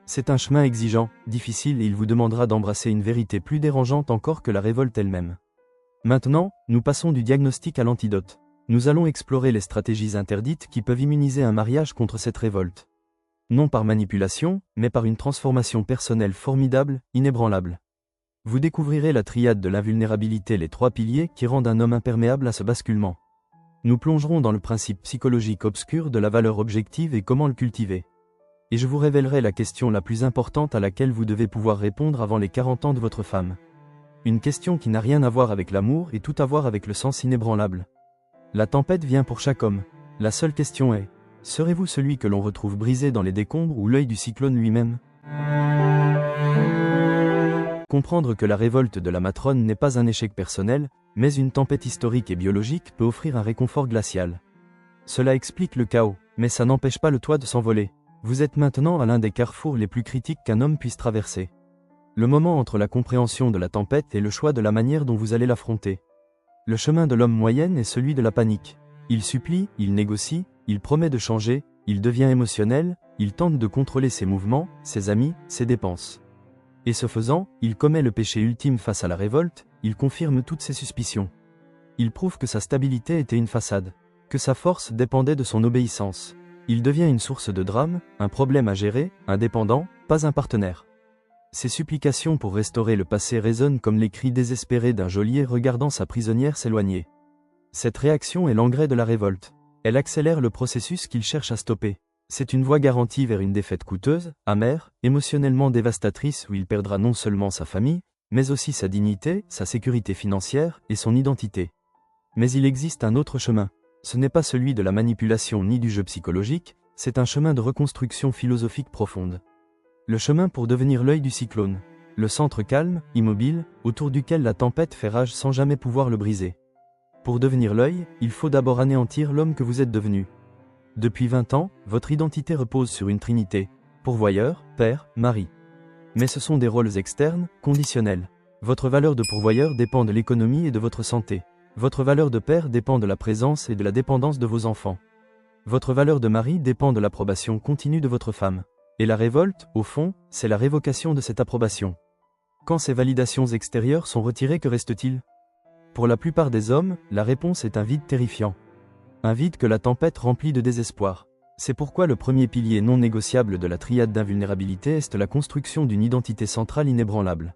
C'est un chemin exigeant, difficile et il vous demandera d'embrasser une vérité plus dérangeante encore que la révolte elle-même. Maintenant, nous passons du diagnostic à l'antidote. Nous allons explorer les stratégies interdites qui peuvent immuniser un mariage contre cette révolte. Non par manipulation, mais par une transformation personnelle formidable, inébranlable. Vous découvrirez la triade de l'invulnérabilité, les trois piliers qui rendent un homme imperméable à ce basculement. Nous plongerons dans le principe psychologique obscur de la valeur objective et comment le cultiver. Et je vous révélerai la question la plus importante à laquelle vous devez pouvoir répondre avant les 40 ans de votre femme. Une question qui n'a rien à voir avec l'amour et tout à voir avec le sens inébranlable. La tempête vient pour chaque homme. La seule question est, serez-vous celui que l'on retrouve brisé dans les décombres ou l'œil du cyclone lui-même ? Comprendre que la révolte de la matrone n'est pas un échec personnel, mais une tempête historique et biologique peut offrir un réconfort glacial. Cela explique le chaos, mais ça n'empêche pas le toit de s'envoler. Vous êtes maintenant à l'un des carrefours les plus critiques qu'un homme puisse traverser. Le moment entre la compréhension de la tempête et le choix de la manière dont vous allez l'affronter. Le chemin de l'homme moyenne est celui de la panique. Il supplie, il négocie, il promet de changer, il devient émotionnel, il tente de contrôler ses mouvements, ses amis, ses dépenses. Et ce faisant, il commet le péché ultime face à la révolte, il confirme toutes ses suspicions. Il prouve que sa stabilité était une façade, que sa force dépendait de son obéissance. Il devient une source de drame, un problème à gérer, un dépendant, pas un partenaire. Ses supplications pour restaurer le passé résonnent comme les cris désespérés d'un geôlier regardant sa prisonnière s'éloigner. Cette réaction est l'engrais de la révolte. Elle accélère le processus qu'il cherche à stopper. C'est une voie garantie vers une défaite coûteuse, amère, émotionnellement dévastatrice où il perdra non seulement sa famille, mais aussi sa dignité, sa sécurité financière et son identité. Mais il existe un autre chemin. Ce n'est pas celui de la manipulation ni du jeu psychologique, c'est un chemin de reconstruction philosophique profonde. Le chemin pour devenir l'œil du cyclone. Le centre calme, immobile, autour duquel la tempête fait rage sans jamais pouvoir le briser. Pour devenir l'œil, il faut d'abord anéantir l'homme que vous êtes devenu. Depuis 20 ans, votre identité repose sur une trinité, pourvoyeur, père, mari. Mais ce sont des rôles externes, conditionnels. Votre valeur de pourvoyeur dépend de l'économie et de votre santé. Votre valeur de père dépend de la présence et de la dépendance de vos enfants. Votre valeur de mari dépend de l'approbation continue de votre femme. Et la révolte, au fond, c'est la révocation de cette approbation. Quand ces validations extérieures sont retirées, que reste-t-il? Pour la plupart des hommes, la réponse est un vide terrifiant. Un vide que la tempête remplit de désespoir. C'est pourquoi le premier pilier non négociable de la triade d'invulnérabilité est la construction d'une identité centrale inébranlable.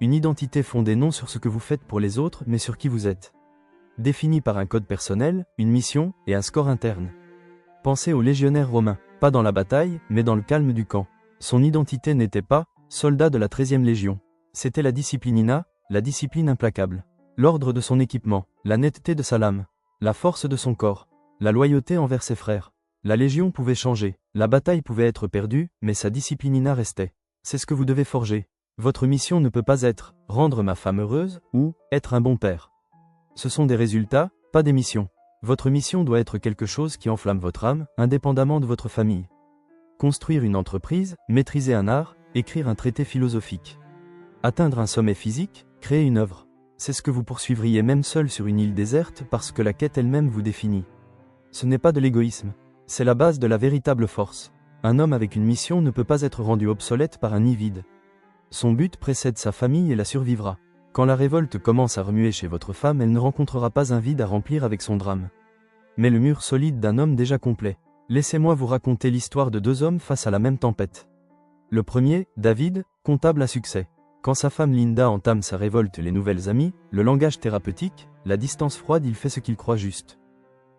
Une identité fondée non sur ce que vous faites pour les autres, mais sur qui vous êtes. Définie par un code personnel, une mission et un score interne. Pensez aux légionnaires romains. Pas dans la bataille, mais dans le calme du camp. Son identité n'était pas « soldat de la 13e Légion ». C'était la disciplinina, la discipline implacable. L'ordre de son équipement, la netteté de sa lame, la force de son corps, la loyauté envers ses frères. La Légion pouvait changer, la bataille pouvait être perdue, mais sa disciplinina restait. C'est ce que vous devez forger. Votre mission ne peut pas être « rendre ma femme heureuse » ou « être un bon père ». Ce sont des résultats, pas des missions. Votre mission doit être quelque chose qui enflamme votre âme, indépendamment de votre famille. Construire une entreprise, maîtriser un art, écrire un traité philosophique. Atteindre un sommet physique, créer une œuvre. C'est ce que vous poursuivriez même seul sur une île déserte parce que la quête elle-même vous définit. Ce n'est pas de l'égoïsme. C'est la base de la véritable force. Un homme avec une mission ne peut pas être rendu obsolète par un nid vide. Son but précède sa famille et la survivra. Quand la révolte commence à remuer chez votre femme, elle ne rencontrera pas un vide à remplir avec son drame. Mais le mur solide d'un homme déjà complet. Laissez-moi vous raconter l'histoire de deux hommes face à la même tempête. Le premier, David, comptable à succès. Quand sa femme Linda entame sa révolte les nouvelles amies, le langage thérapeutique, la distance froide, il fait ce qu'il croit juste.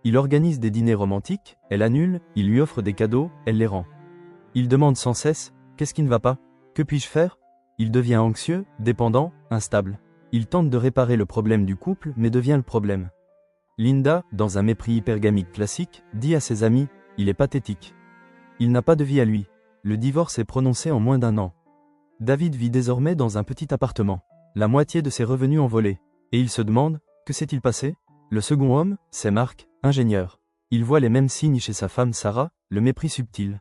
Il organise des dîners romantiques, elle annule, il lui offre des cadeaux, elle les rend. Il demande sans cesse, qu'est-ce qui ne va pas? Que puis-je faire? Il devient anxieux, dépendant, instable. Il tente de réparer le problème du couple, mais devient le problème. Linda, dans un mépris hypergamique classique, dit à ses amis, il est pathétique. Il n'a pas de vie à lui. Le divorce est prononcé en moins d'1 an. David vit désormais dans un petit appartement. La moitié de ses revenus envolés. Et il se demande, que s'est-il passé? Le second homme, c'est Marc, ingénieur. Il voit les mêmes signes chez sa femme Sarah, le mépris subtil.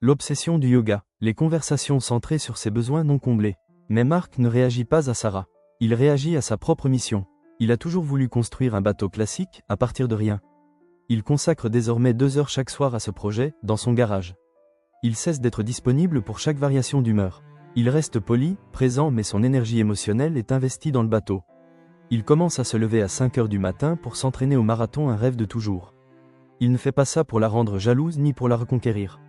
L'obsession du yoga, les conversations centrées sur ses besoins non comblés. Mais Marc ne réagit pas à Sarah. Il réagit à sa propre mission. Il a toujours voulu construire un bateau classique, à partir de rien. Il consacre désormais 2 heures chaque soir à ce projet, dans son garage. Il cesse d'être disponible pour chaque variation d'humeur. Il reste poli, présent, mais son énergie émotionnelle est investie dans le bateau. Il commence à se lever à 5 heures du matin pour s'entraîner au marathon, un rêve de toujours. Il ne fait pas ça pour la rendre jalouse ni pour la reconquérir.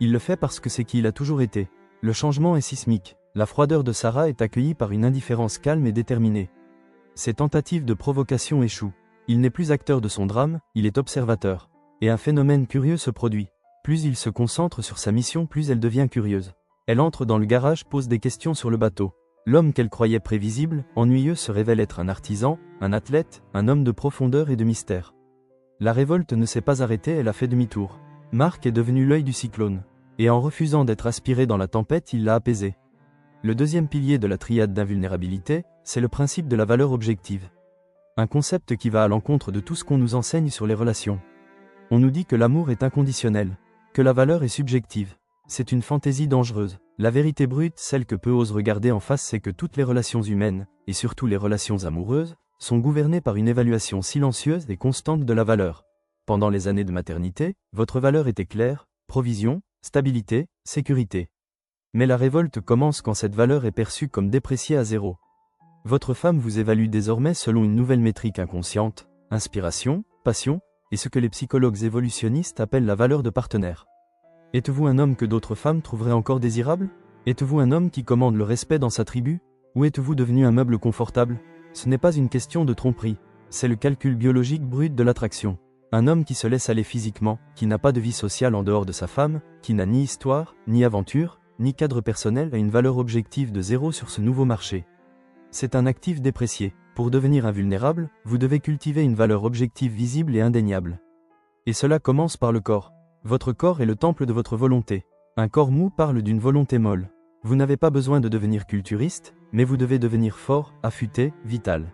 Il le fait parce que c'est qui il a toujours été. Le changement est sismique. La froideur de Sarah est accueillie par une indifférence calme et déterminée. Ses tentatives de provocation échouent. Il n'est plus acteur de son drame, il est observateur. Et un phénomène curieux se produit. Plus il se concentre sur sa mission, plus elle devient curieuse. Elle entre dans le garage, pose des questions sur le bateau. L'homme qu'elle croyait prévisible, ennuyeux, se révèle être un artisan, un athlète, un homme de profondeur et de mystère. La révolte ne s'est pas arrêtée, elle a fait demi-tour. Marc est devenu l'œil du cyclone. Et en refusant d'être aspiré dans la tempête, il l'a apaisé. Le deuxième pilier de la triade d'invulnérabilité, c'est le principe de la valeur objective. Un concept qui va à l'encontre de tout ce qu'on nous enseigne sur les relations. On nous dit que l'amour est inconditionnel, que la valeur est subjective. C'est une fantaisie dangereuse. La vérité brute, celle que peu osent regarder en face, c'est que toutes les relations humaines, et surtout les relations amoureuses, sont gouvernées par une évaluation silencieuse et constante de la valeur. Pendant les années de maternité, votre valeur était claire, provision, stabilité, sécurité. Mais la révolte commence quand cette valeur est perçue comme dépréciée à zéro. Votre femme vous évalue désormais selon une nouvelle métrique inconsciente, inspiration, passion, et ce que les psychologues évolutionnistes appellent la valeur de partenaire. Êtes-vous un homme que d'autres femmes trouveraient encore désirable? Êtes-vous un homme qui commande le respect dans sa tribu? Ou êtes-vous devenu un meuble confortable? Ce n'est pas une question de tromperie, c'est le calcul biologique brut de l'attraction. Un homme qui se laisse aller physiquement, qui n'a pas de vie sociale en dehors de sa femme, qui n'a ni histoire, ni aventure, ni cadre personnel a une valeur objective de zéro sur ce nouveau marché. C'est un actif déprécié. Pour devenir invulnérable, vous devez cultiver une valeur objective visible et indéniable. Et cela commence par le corps. Votre corps est le temple de votre volonté. Un corps mou parle d'une volonté molle. Vous n'avez pas besoin de devenir culturiste, mais vous devez devenir fort, affûté, vital.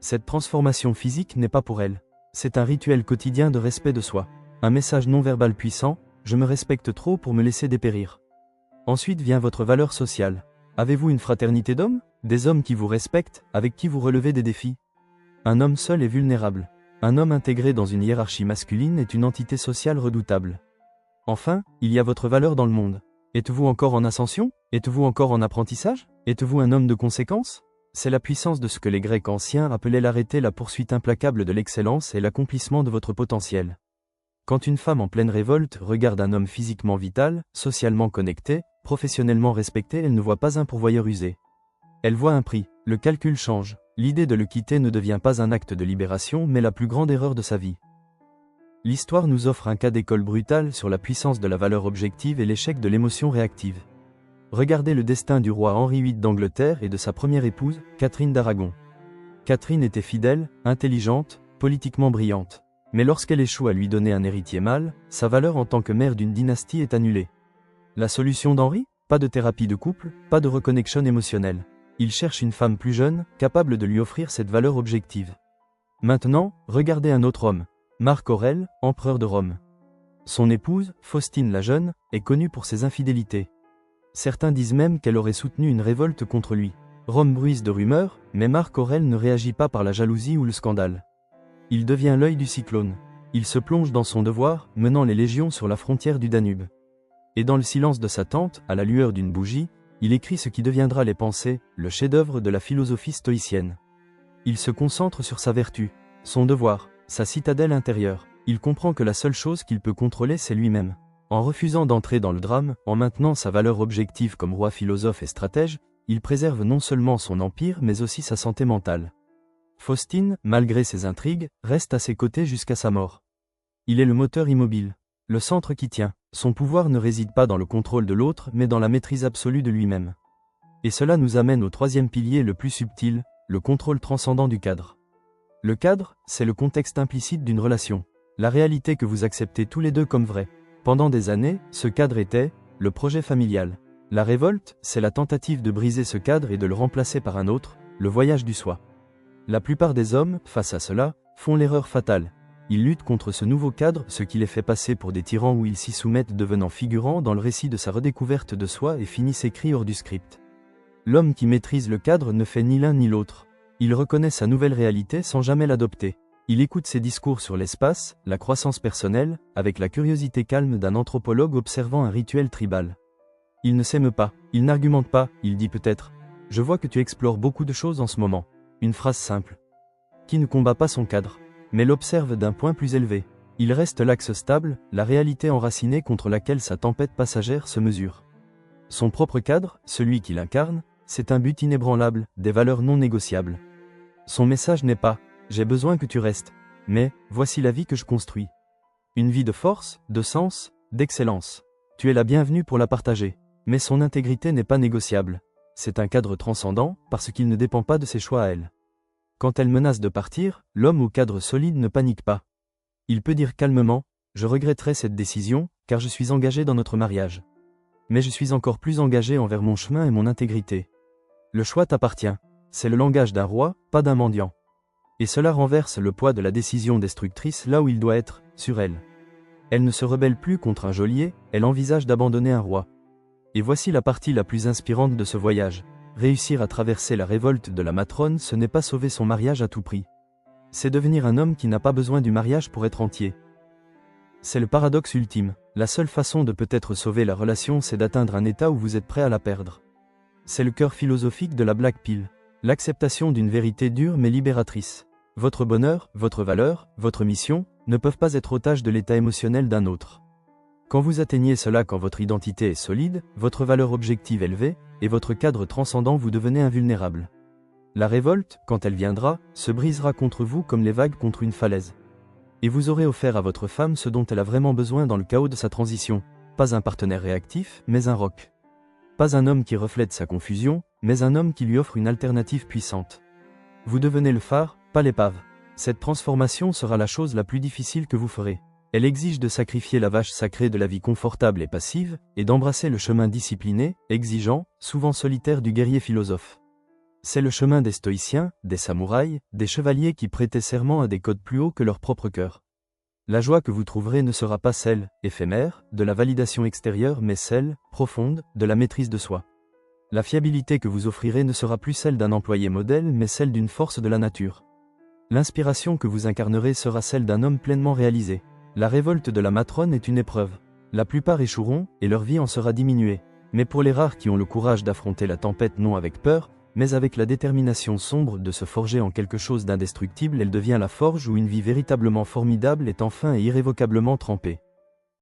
Cette transformation physique n'est pas pour elle. C'est un rituel quotidien de respect de soi. Un message non verbal puissant, je me respecte trop pour me laisser dépérir. Ensuite vient votre valeur sociale. Avez-vous une fraternité d'hommes? Des hommes qui vous respectent, avec qui vous relevez des défis? Un homme seul est vulnérable. Un homme intégré dans une hiérarchie masculine est une entité sociale redoutable. Enfin, il y a votre valeur dans le monde. Êtes-vous encore en ascension? Êtes-vous encore en apprentissage? Êtes-vous un homme de conséquence? C'est la puissance de ce que les Grecs anciens appelaient l'arrêté, la poursuite implacable de l'excellence et l'accomplissement de votre potentiel. Quand une femme en pleine révolte regarde un homme physiquement vital, socialement connecté, professionnellement respecté, elle ne voit pas un pourvoyeur usé. Elle voit un prix, le calcul change, l'idée de le quitter ne devient pas un acte de libération mais la plus grande erreur de sa vie. L'histoire nous offre un cas d'école brutal sur la puissance de la valeur objective et l'échec de l'émotion réactive. Regardez le destin du roi Henri VIII d'Angleterre et de sa première épouse, Catherine d'Aragon. Catherine était fidèle, intelligente, politiquement brillante. Mais lorsqu'elle échoue à lui donner un héritier mâle, sa valeur en tant que mère d'une dynastie est annulée. La solution d'Henri? Pas de thérapie de couple, pas de reconnexion émotionnelle. Il cherche une femme plus jeune, capable de lui offrir cette valeur objective. Maintenant, regardez un autre homme. Marc Aurèle, empereur de Rome. Son épouse, Faustine la jeune, est connue pour ses infidélités. Certains disent même qu'elle aurait soutenu une révolte contre lui. Rome bruise de rumeurs, mais Marc Aurèle ne réagit pas par la jalousie ou le scandale. Il devient l'œil du cyclone. Il se plonge dans son devoir, menant les légions sur la frontière du Danube. Et dans le silence de sa tente, à la lueur d'une bougie, il écrit ce qui deviendra les Pensées, le chef-d'œuvre de la philosophie stoïcienne. Il se concentre sur sa vertu, son devoir, sa citadelle intérieure. Il comprend que la seule chose qu'il peut contrôler, c'est lui-même. En refusant d'entrer dans le drame, en maintenant sa valeur objective comme roi philosophe et stratège, il préserve non seulement son empire mais aussi sa santé mentale. Faustine, malgré ses intrigues, reste à ses côtés jusqu'à sa mort. Il est le moteur immobile, le centre qui tient. Son pouvoir ne réside pas dans le contrôle de l'autre mais dans la maîtrise absolue de lui-même. Et cela nous amène au troisième pilier le plus subtil, le contrôle transcendant du cadre. Le cadre, c'est le contexte implicite d'une relation, la réalité que vous acceptez tous les deux comme vraie. Pendant des années, ce cadre était le projet familial. La révolte, c'est la tentative de briser ce cadre et de le remplacer par un autre, le voyage du soi. La plupart des hommes, face à cela, font l'erreur fatale. Ils luttent contre ce nouveau cadre, ce qui les fait passer pour des tyrans où ils s'y soumettent devenant figurants dans le récit de sa redécouverte de soi et finissent écrits hors du script. L'homme qui maîtrise le cadre ne fait ni l'un ni l'autre. Il reconnaît sa nouvelle réalité sans jamais l'adopter. Il écoute ses discours sur l'espace, la croissance personnelle, avec la curiosité calme d'un anthropologue observant un rituel tribal. Il ne s'émeut pas, il n'argumente pas, il dit peut-être « Je vois que tu explores beaucoup de choses en ce moment ». Une phrase simple. Qui ne combat pas son cadre, mais l'observe d'un point plus élevé. Il reste l'axe stable, la réalité enracinée contre laquelle sa tempête passagère se mesure. Son propre cadre, celui qu'il incarne, c'est un but inébranlable, des valeurs non négociables. Son message n'est pas « J'ai besoin que tu restes », mais « Voici la vie que je construis ». Une vie de force, de sens, d'excellence. Tu es la bienvenue pour la partager. Mais son intégrité n'est pas négociable. C'est un cadre transcendant, parce qu'il ne dépend pas de ses choix à elle. Quand elle menace de partir, l'homme au cadre solide ne panique pas. Il peut dire calmement « Je regretterai cette décision, car je suis engagé dans notre mariage ». Mais je suis encore plus engagé envers mon chemin et mon intégrité. Le choix t'appartient. C'est le langage d'un roi, pas d'un mendiant. Et cela renverse le poids de la décision destructrice là où il doit être, sur elle. Elle ne se rebelle plus contre un geôlier, elle envisage d'abandonner un roi. Et voici la partie la plus inspirante de ce voyage. Réussir à traverser la révolte de la matrone, ce n'est pas sauver son mariage à tout prix. C'est devenir un homme qui n'a pas besoin du mariage pour être entier. C'est le paradoxe ultime. La seule façon de peut-être sauver la relation, c'est d'atteindre un état où vous êtes prêt à la perdre. C'est le cœur philosophique de la Black Pill. L'acceptation d'une vérité dure mais libératrice. Votre bonheur, votre valeur, votre mission, ne peuvent pas être otages de l'état émotionnel d'un autre. Quand vous atteignez cela, quand votre identité est solide, votre valeur objective élevée, et votre cadre transcendant, vous devenez invulnérable. La révolte, quand elle viendra, se brisera contre vous comme les vagues contre une falaise. Et vous aurez offert à votre femme ce dont elle a vraiment besoin dans le chaos de sa transition. Pas un partenaire réactif, mais un roc. Pas un homme qui reflète sa confusion, mais un homme qui lui offre une alternative puissante. Vous devenez le phare, pas l'épave. Cette transformation sera la chose la plus difficile que vous ferez. Elle exige de sacrifier la vache sacrée de la vie confortable et passive, et d'embrasser le chemin discipliné, exigeant, souvent solitaire du guerrier philosophe. C'est le chemin des stoïciens, des samouraïs, des chevaliers qui prêtaient serment à des codes plus hauts que leur propre cœur. La joie que vous trouverez ne sera pas celle, éphémère, de la validation extérieure, mais celle, profonde, de la maîtrise de soi. La fiabilité que vous offrirez ne sera plus celle d'un employé modèle, mais celle d'une force de la nature. L'inspiration que vous incarnerez sera celle d'un homme pleinement réalisé. La révolte de la matrone est une épreuve. La plupart échoueront, et leur vie en sera diminuée. Mais pour les rares qui ont le courage d'affronter la tempête non avec peur, mais avec la détermination sombre de se forger en quelque chose d'indestructible, elle devient la forge où une vie véritablement formidable est enfin et irrévocablement trempée.